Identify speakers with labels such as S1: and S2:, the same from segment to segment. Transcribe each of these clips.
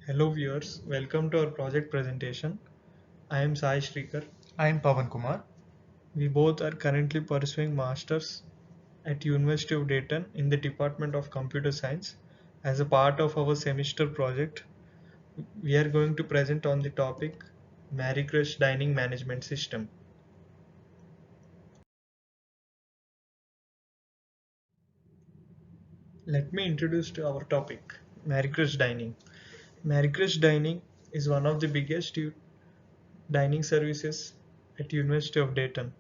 S1: Hello viewers, welcome to our project presentation. I am Sai Shrikar.
S2: I am Pavan Kumar.
S1: We both are currently pursuing masters at University of Dayton in the Department of Computer Science. As a part of our semester project, we are going to present on the topic Marie-Crush Dining Management System. Let me introduce to our topic, Marie-Crush Dining. Marie-Crush Dining is one of the biggest dining services at University of Dayton.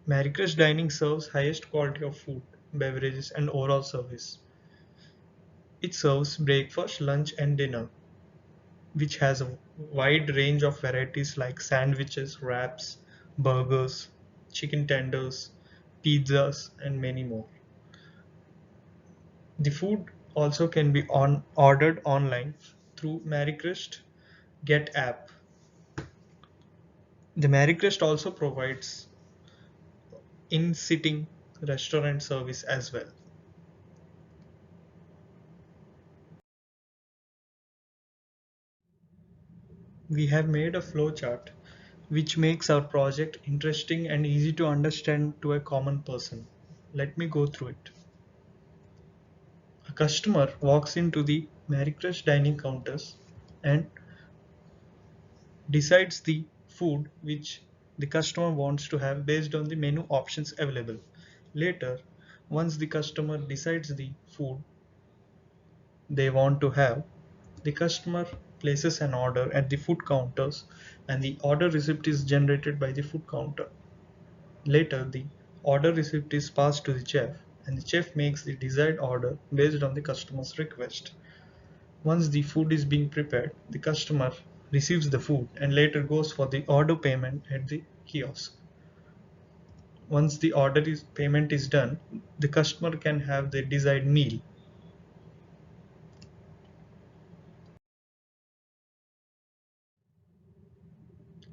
S1: Marie-Crush Dining serves highest quality of food, beverages and overall service. It serves breakfast, lunch and dinner, which has a wide range of varieties like sandwiches, wraps, burgers, chicken tenders, pizzas and many more. The food also can be ordered online through Marie-Crush Get app. The Marie-Crush also provides in-sitting restaurant service as well. We have made a flowchart which makes our project interesting and easy to understand to a common person. Let me go through it. A customer walks into the Marie-Crush dining counters and decides the food which the customer wants to have based on the menu options available. Later, once the customer decides the food they want to have, the customer places an order at the food counters and the order receipt is generated by the food counter. Later, the order receipt is passed to the chef and the chef makes the desired order based on the customer's request. Once the food is being prepared, the customer receives the food and later goes for the order payment at the kiosk. Once the payment is done, the customer can have the desired meal.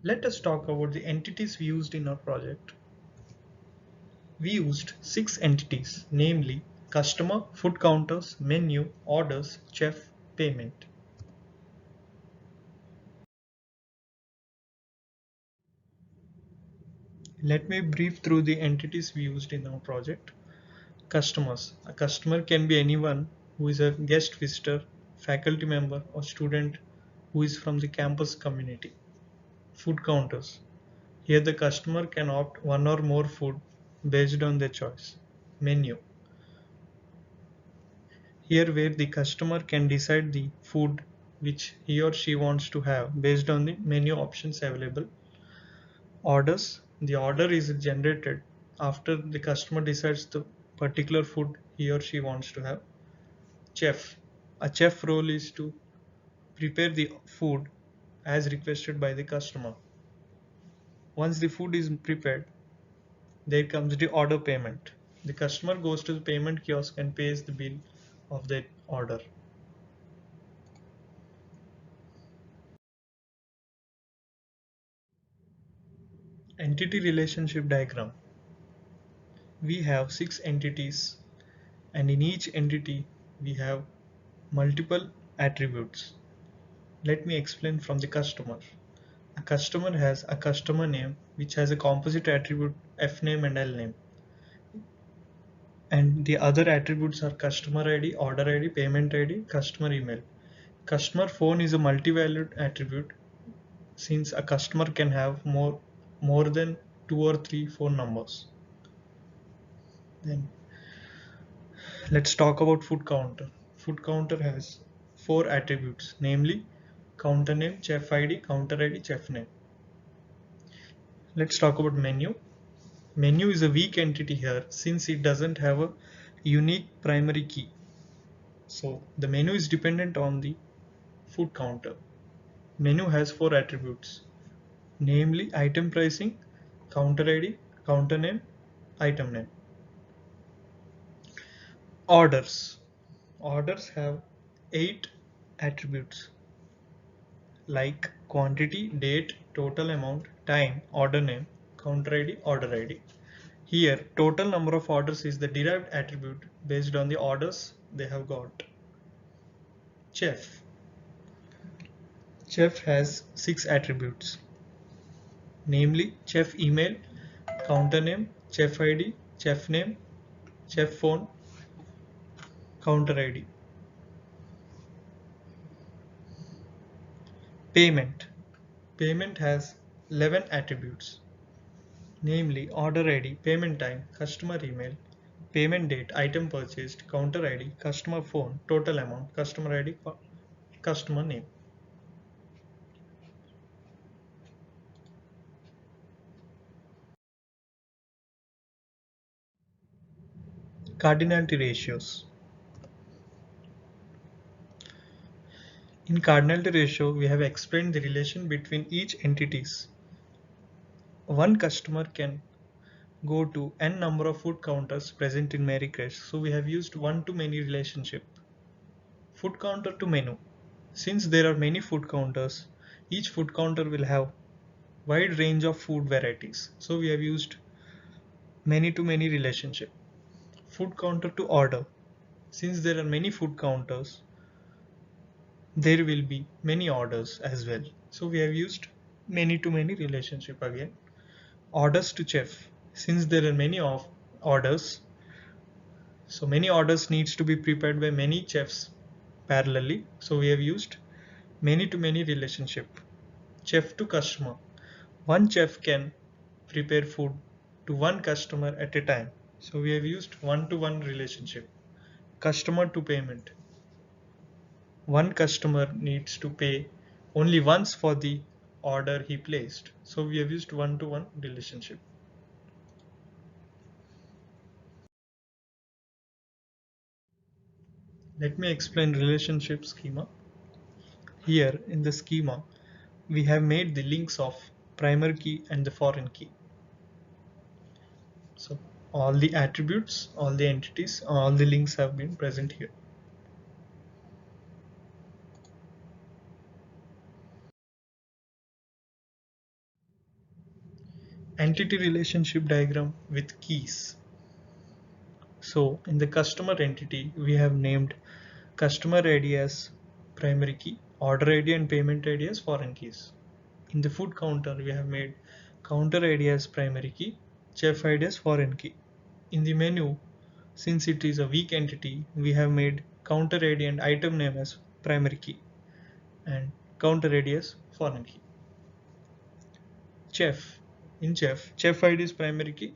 S1: Let us talk about the entities we used in our project. We used 6 entities, namely customer, food counters, menu, orders, chef, payment. Let me brief through the entities we used in our project. Customers. A customer can be anyone who is a guest visitor, faculty member or student who is from the campus community. Food counters. Here the customer can opt one or more food based on their choice. Menu. Here where the customer can decide the food which he or she wants to have based on the menu options available. Orders. The order is generated after the customer decides the particular food he or she wants to have. Chef. A chef role is to prepare the food as requested by the customer. Once the food is prepared, there comes the order payment. The customer goes to the payment kiosk and pays the bill of that order. Entity relationship diagram. We have 6 entities and in each entity we have multiple attributes. Let me explain from the customer. A customer has a customer name which has a composite attribute F name and L name. And the other attributes are customer ID, order ID, payment ID, customer email. Customer phone is a multi-valued attribute since a customer can have more than 2 or 3 phone numbers. Then let's talk about food counter. Food counter has 4 attributes, namely counter name, chef ID, counter ID, chef name. Let's talk about menu. Menu is a weak entity here since it doesn't have a unique primary key. So the menu is dependent on the food counter. Menu has 4 attributes, namely item pricing, counter ID, counter name, item name. Orders. Orders have 8 attributes like quantity, date, total amount, time, order name, counter ID, order ID. Here, total number of orders is the derived attribute based on the orders they have got. Chef. Chef has 6 attributes, namely chef email, counter name, chef ID, chef name, chef phone, counter ID. Payment. Payment has 11 attributes, namely order ID, payment time, customer email, payment date, item purchased, counter ID, customer phone, total amount, customer ID, customer name. Cardinality ratios. In cardinality ratio, we have explained the relation between each entities. One customer can go to n number of food counters present in Mary Crèche, so we have used one-to-many relationship. Food counter to menu. Since there are many food counters, each food counter will have wide range of food varieties, so we have used many-to-many relationship. Food counter to order. Since there are many food counters, there will be many orders as well, so we have used many-to-many relationship again. Orders to chef. Since there are many of orders, so many orders needs to be prepared by many chefs parallelly, so we have used many to many relationship. Chef to customer. One chef can prepare food to one customer at a time, so we have used one to one relationship. Customer to payment. One customer needs to pay only once for the order he placed, so we have used one to one relationship. Let me explain relationship schema. Here in the schema, we have made the links of primary key and the foreign key. So all the attributes, all the entities, all the links have been present here. Entity relationship diagram with keys. So in the customer entity, we have named customer ID as primary key, order ID and payment ID as foreign keys. In the food counter, we have made counter ID as primary key, chef ID as foreign key. In the menu, since it is a weak entity, we have made counter ID and item name as primary key and counter ID as foreign key. Chef. In chef ID is primary key,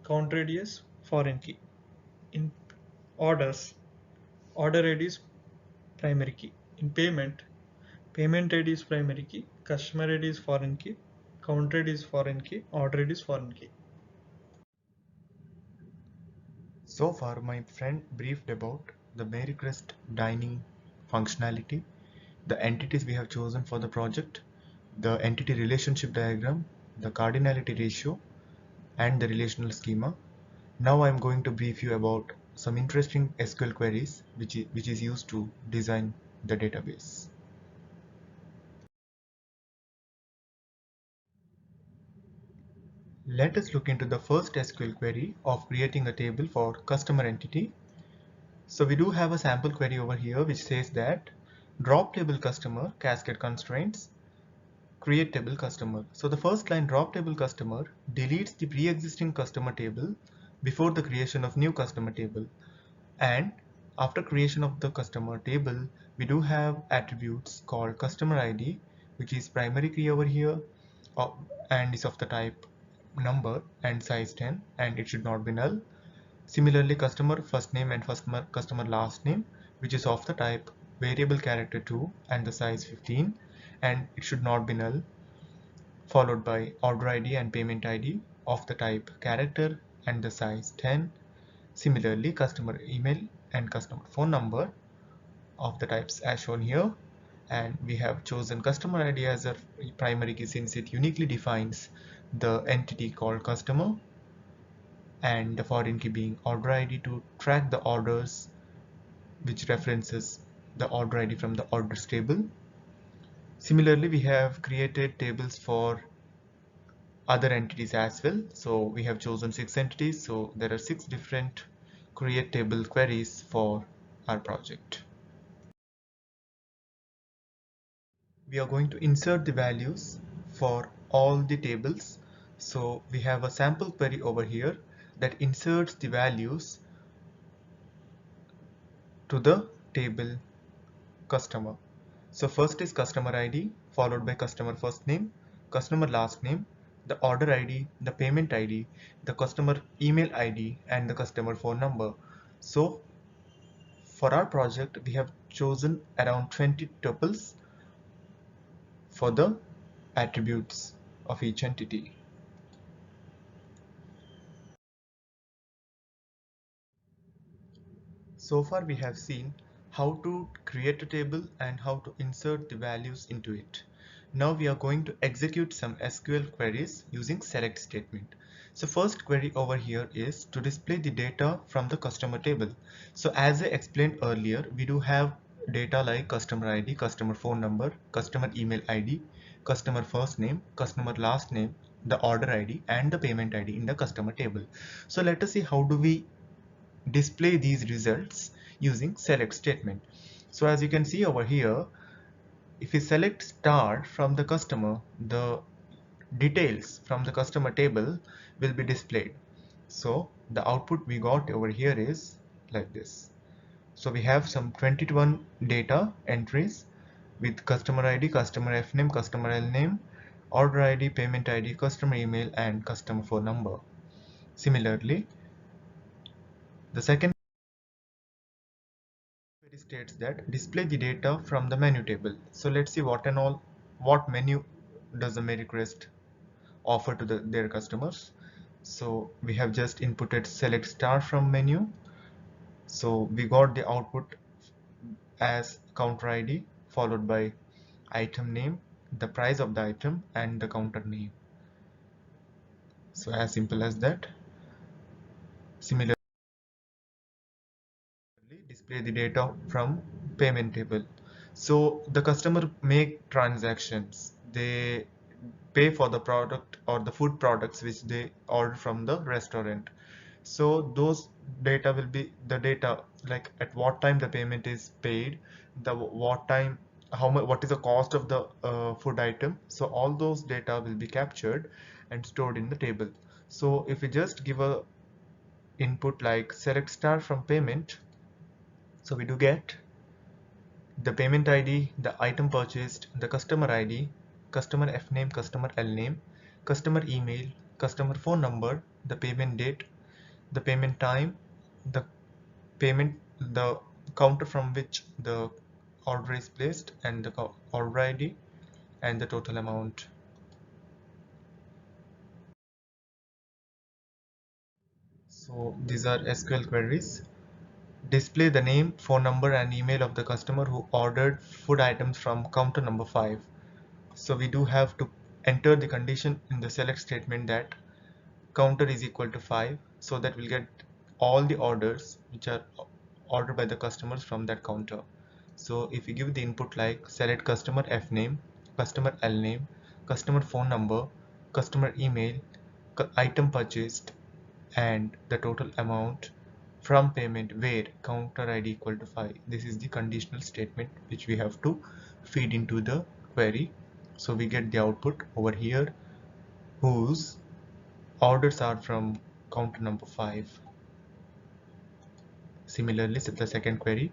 S1: counter ID is foreign key. In orders, order ID is primary key. In payment ID is primary key, customer ID is foreign key, counter ID is foreign key, order ID is foreign key.
S2: So far, my friend briefed about the Marycrest dining functionality, the entities we have chosen for the project, the entity relationship diagram, the cardinality ratio, and the relational schema. Now I am going to brief you about some interesting SQL queries which is used to design the database. Let us look into the first SQL query of creating a table for customer entity. So we do have a sample query over here which says that drop table customer cascade constraints create table customer. So the first line drop table customer deletes the pre-existing customer table before the creation of new customer table, and after creation of the customer table we do have attributes called customer ID, which is primary key over here, uh, and is of the type number and size 10, and it should not be null. Similarly, customer first name and customer last name, which is of the type variable character 2 and the size 15, and it should not be null, followed by order ID and payment ID of the type character and the size 10. Similarly, customer email and customer phone number of the types as shown here, and we have chosen customer ID as a primary key since it uniquely defines the entity called customer, and the foreign key being order ID to track the orders, which references the order ID from the orders table. Similarly, we have created tables for other entities as well. So we have chosen 6 entities, so there are 6 different create table queries for our project. we are going to insert the values for all the tables. So we have a sample query over here that inserts the values to the table customer. So first is customer ID followed by customer first name, customer last name, the order ID, the payment ID, the customer email ID, and the customer phone number. So for our project, we have chosen around 20 tuples for the attributes of each entity. So far we have seen how to create a table and how to insert the values into it. Now we are going to execute some SQL queries using select statement. So first query over here is to display the data from the customer table. So as I explained earlier, we do have data like customer ID, customer phone number, customer email ID, customer first name, customer last name, the order ID, and the payment ID in the customer table. So let us see how do we display these results using select statement. So as you can see over here, if we select star from the customer, the details from the customer table will be displayed. So the output we got over here is like this. So we have some 21 data entries with customer ID, customer F name, customer L name, order ID, payment ID, customer email, and customer phone number. Similarly, the second query states that display the data from the menu table. So let's see what menu does the MaryQuest offer to their customers. So we have just inputted select star from menu. So we got the output as counter ID followed by item name, the price of the item, and the counter name. So as simple as that. Similarly, display the data from payment table. So the customer make transactions, they pay for the product or the food products which they order from the restaurant. So those data will be the data like at what time the payment is paid, the what time, how much, what is the cost of the food item. So all those data will be captured and stored in the table. So if we just give a input like select star from payment, so we do get the payment ID, the item purchased, the customer ID, customer F name, customer L name, customer email, customer phone number, the payment date, the payment time, the payment, the counter from which the order is placed, and the order ID, and the total amount. So these are SQL queries. Display the name, phone number, and email of the customer who ordered food items from counter number 5. So we do have to enter the condition in the select statement that counter is equal to 5, so that we'll get all the orders which are ordered by the customers from that counter. So if you give the input like select customer F name, customer L name, customer phone number, customer email, item purchased, and the total amount from payment where counter ID equal to 5. This is the conditional statement which we have to feed into the query. So we get the output over here whose orders are from counter number 5. Similarly, the second query,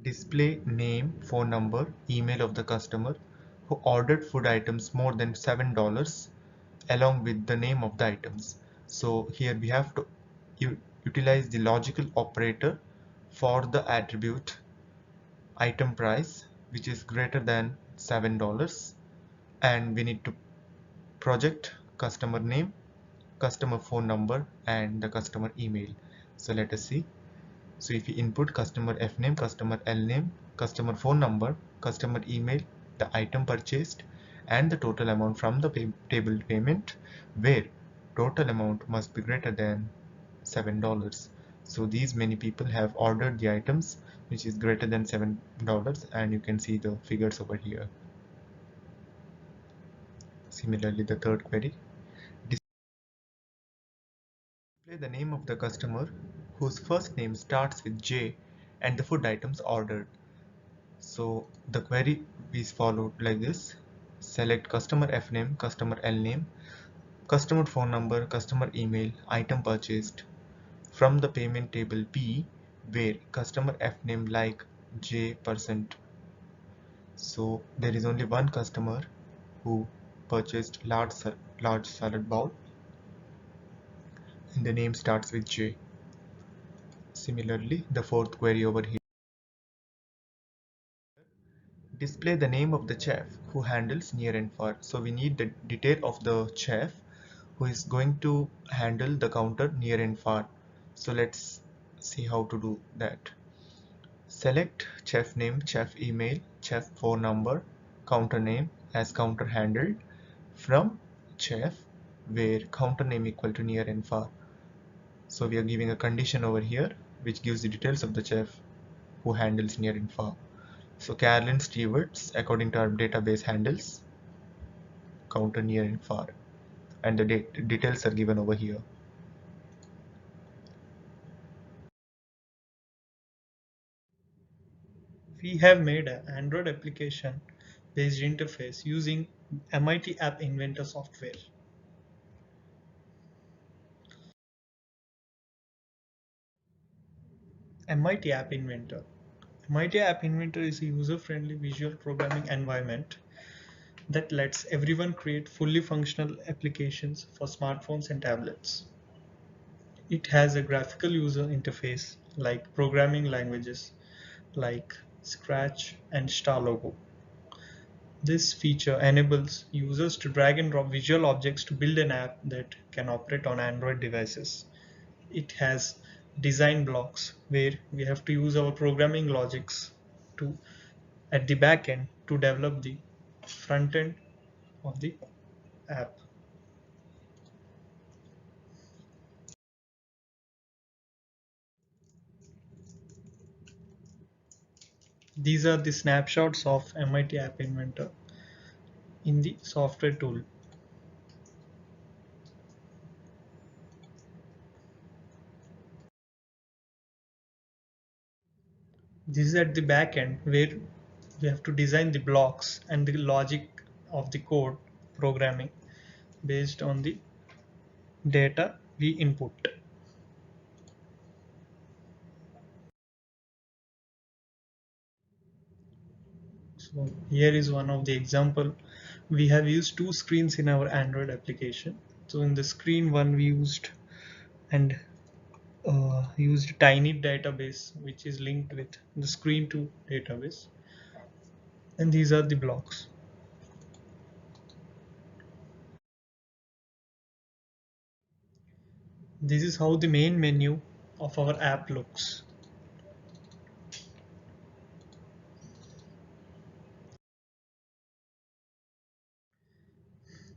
S2: display name, phone number, email of the customer who ordered food items more than $7 along with the name of the items. So here we have to utilize the logical operator for the attribute item price which is greater than $7, and we need to project customer name, customer phone number, and the customer email. So let us see. So if you input customer F name, customer L name, customer phone number, customer email, the item purchased, and the total amount from the table payment, where total amount must be greater than $7. So these many people have ordered the items which is greater than $7, and you can see the figures over here. Similarly, the third query, display the name of the customer whose first name starts with J and the food items ordered. So the query is followed like this. Select customer F name, customer L name, customer phone number, customer email, item purchased from the payment table P, where customer F name like J%. So there is only one customer who purchased large salad bowl and the name starts with J. Similarly, the fourth query over here, display the name of the chef who handles near and far. So we need the detail of the chef who is going to handle the counter near and far. So let's see how to do that. Select chef name, chef email, chef phone number, counter name as counter handled from chef where counter name equal to near and far. So we are giving a condition over here which gives the details of the chef who handles near and far. So Carolyn Stewart's according to our database handles counter near and far, and the details are given over here.
S1: We have made an Android application based interface using MIT App Inventor software. MIT App Inventor. MIT App Inventor is a user-friendly visual programming environment that lets everyone create fully functional applications for smartphones and tablets. It has a graphical user interface like programming languages like Scratch and Starlogo. This feature enables users to drag and drop visual objects to build an app that can operate on Android devices. It has design blocks where we have to use our programming logics to at the back end to develop the front end of the app. These are the snapshots of MIT App Inventor in the software tool. This is at the back end where we have to design the blocks and the logic of the code programming based on the data we input. So here is one of the example. We have used two screens in our Android application. So in the screen one we used tiny database which is linked with the screen to database, and these are the blocks. This is how the main menu of our app looks.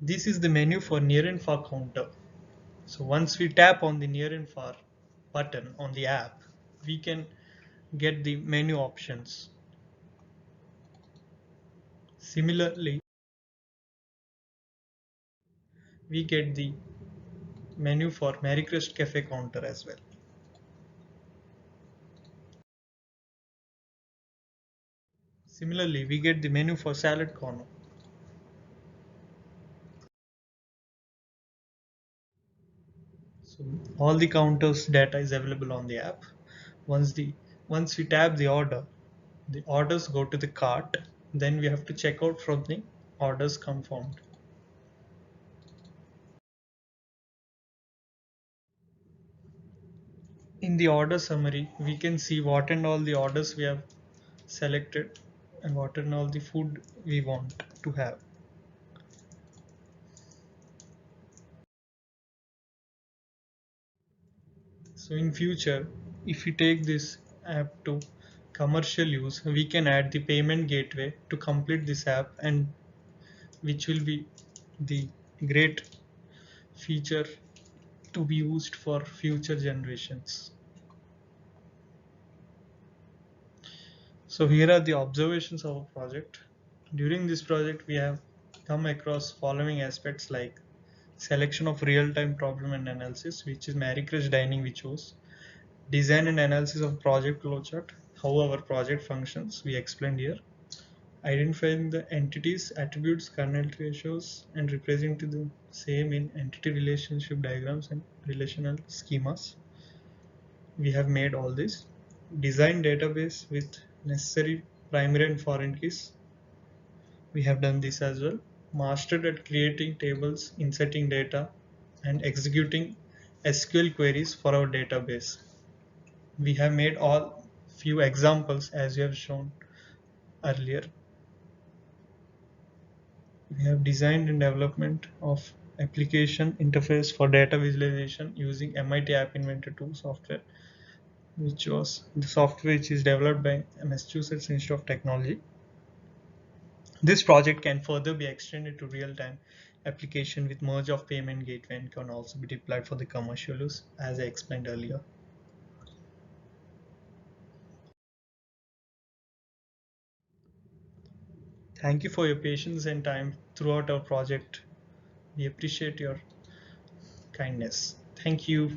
S1: This is the menu for near and far counter. So once we tap on the near and far button on the app, we can get the menu options. Similarly, we get the menu for Marycrest Cafe counter as well. Similarly, we get the menu for salad corner. So all the counters data is available on the app. Once the once we tab the orders go to the cart. Then we have to check out from the orders confirmed. In the order summary, we can see what and all the orders we have selected and what and all the food we want to have. So in future, if we take this app to commercial use, we can add the payment gateway to complete this app, and which will be the great feature to be used for future generations. So here are the observations of our project. During this project, we have come across following aspects like selection of real-time problem and analysis, which is Marycrest Dining we chose, design and analysis of project flowchart, how our project functions, we explained here. Identifying the entities, attributes, kernel ratios, and representing the same in entity relationship diagrams and relational schemas. We have made all this. Design database with necessary primary and foreign keys. We have done this as well. Mastered at creating tables, inserting data, and executing SQL queries for our database. We have made all few examples as you have shown earlier. We have designed and development of application interface for data visualization using MIT App Inventor 2 software, which was the software which is developed by Massachusetts Institute of Technology. This project can further be extended to real-time application with merge of payment gateway and can also be deployed for the commercial use, as I explained earlier. Thank you for your patience and time throughout our project. We appreciate your kindness. Thank you.